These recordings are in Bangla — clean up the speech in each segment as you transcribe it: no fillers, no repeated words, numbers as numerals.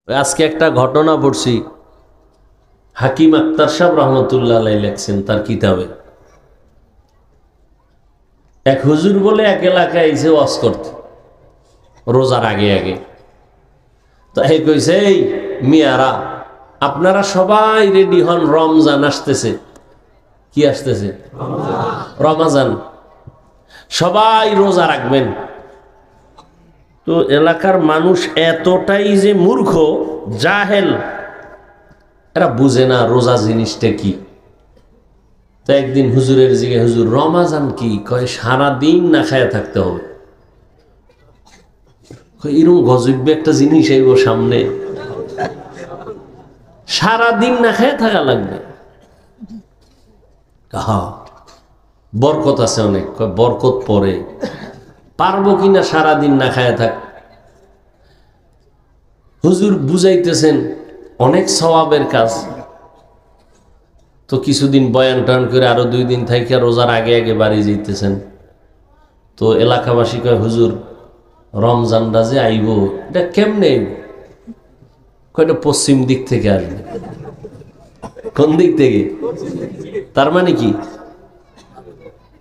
আজকে একটা ঘটনা পড়ছি, হাকিম আক্তার সাহেব রহমতুল্লাহ আলাইহি লেখছেন তার কিতাবে। এক হুজুর বলে এক এলাকায় এসে ওয়াজ করতে রোজার আগে আগে। তো এই কইছে, এই মিয়ারা আপনারা সবাই রেডি হন, রমজান আসতেছে। কি আসতেছে? রমাজান। সবাই রোজা রাখবেন। তো এলাকার মানুষ এতটাই যে মূর্খ, জাহেল, এরা বুঝে না রোজা জিনিসটা কি। তো একদিন হুজুরের জিগে, হুজুর রমাজান কি? কয় সারাদিন না খায়া থাকতে হবে। এরকম গজব একটা জিনিস আইব সামনে, সারাদিন না খায়া থাকা লাগবে। বরকত আছে অনেক। বরকত পরে পারবো কিনা সারাদিন না খায়া থাক? হুজুর বুঝাইতেছেন অনেক সওয়াবের কাজ। তো কিছুদিন বয়ান টয়ান করে আরো 2 দিন থাইকা রোজার আগে আগে বাড়ি যাইতেছেন। তো এলাকাবাসী কয়, হুজুর রমজানটা যে আইব এটা কেমনে আইব? কয়টা পশ্চিম দিক থেকে আসবে। কোন দিক থেকে? তার মানে কি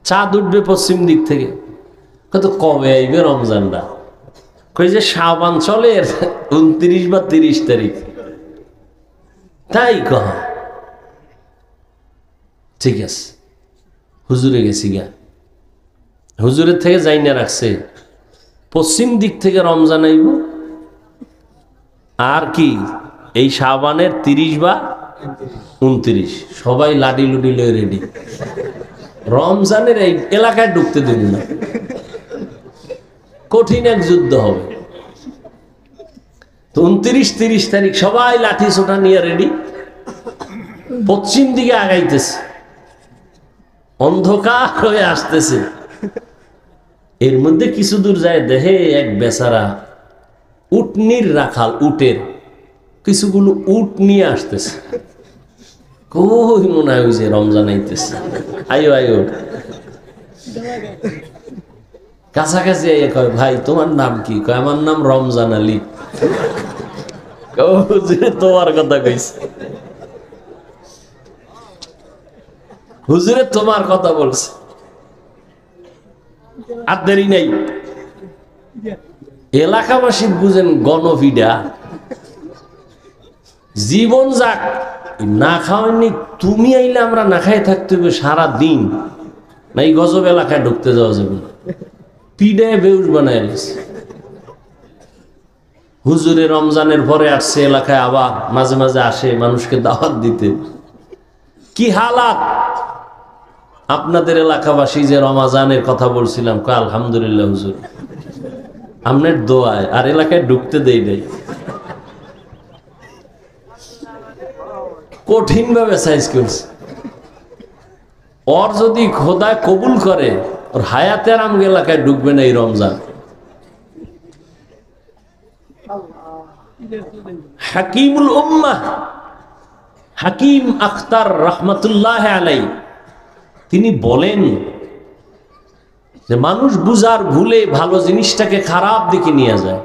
চাঁদ উঠবে পশ্চিম দিক থেকে। কত কবে আইবে রমজানটা? কই যে শাবান চলে 29 বা 30 তারিখ। তাই কহ, ঠিক আছে। হুজুরে গেছি গা, হুজুরের থেকে যাই না রাখছে পশ্চিম দিক থেকে রমজান আইব। আর কি এই শাবানের 30 বা 29 সবাই লাডি লুডি লয়ে রেডি। রমজানের এই এলাকায় ঢুকতে দিন না, কঠিন এক যুদ্ধ হবে। 29-30 তারিখ সবাই লাঠি সোটা নিয়ে রেডি, পশ্চিম দিকে আগাইতেছে, অন্ধকার হয়ে আসতেছে। এর মধ্যে কিছু দূর যায়, দেখে এক বেচারা উটনির রাখাল, উটের কিছুগুলো উট নিয়ে আসতেছে। কই মনে হয় যে রমজান আইতেছে, আয়ো আয়ো। কাছাকাছি আইয়া কয়, ভাই তোমার নাম কি? কয় আমার নাম রমজান আলী। হুজুরে তোমার কথা কইছে, হুজুরে তোমার কথা বলছে। আর দেরি নাই, এলাকাবাসী বুঝেন গণভিডা জীবন যাক। না খাওয়ানি তুমি আইলে আমরা না খাই থাকতে হবে সারা দিন, না এই গজব এলাকায় ঢুকতে যাওয়া যাবে না। পিডায় বেউস বানায় হুজুরে রমজানের পরে আসছে এলাকায়, আবার মাঝে মাঝে আসে মানুষকে দাওয়াত দিতে। কি হালাত আপনাদের এলাকাবাসী যে রমজানের কথা বলছিলাম, কয় আলহামদুলিল্লাহ হুজুর আপনার দোয়ায়, আর এলাকায় ঢুকতে দেই নাই। কঠিন ভাবে সাইজ করছে। ওর যদি খোদায় কবুল করে, ওর হায়াতে আর আম এলাকায় ঢুকবে না এই রমজান। হাকিমুল উম্মাহ হাকিম আখতার রহমতুল্লাহ আলাইহি তিনি বলেন যে মানুষ বুঝার ভুলে ভালো জিনিসটাকে খারাপ দিকে নিয়ে যায়।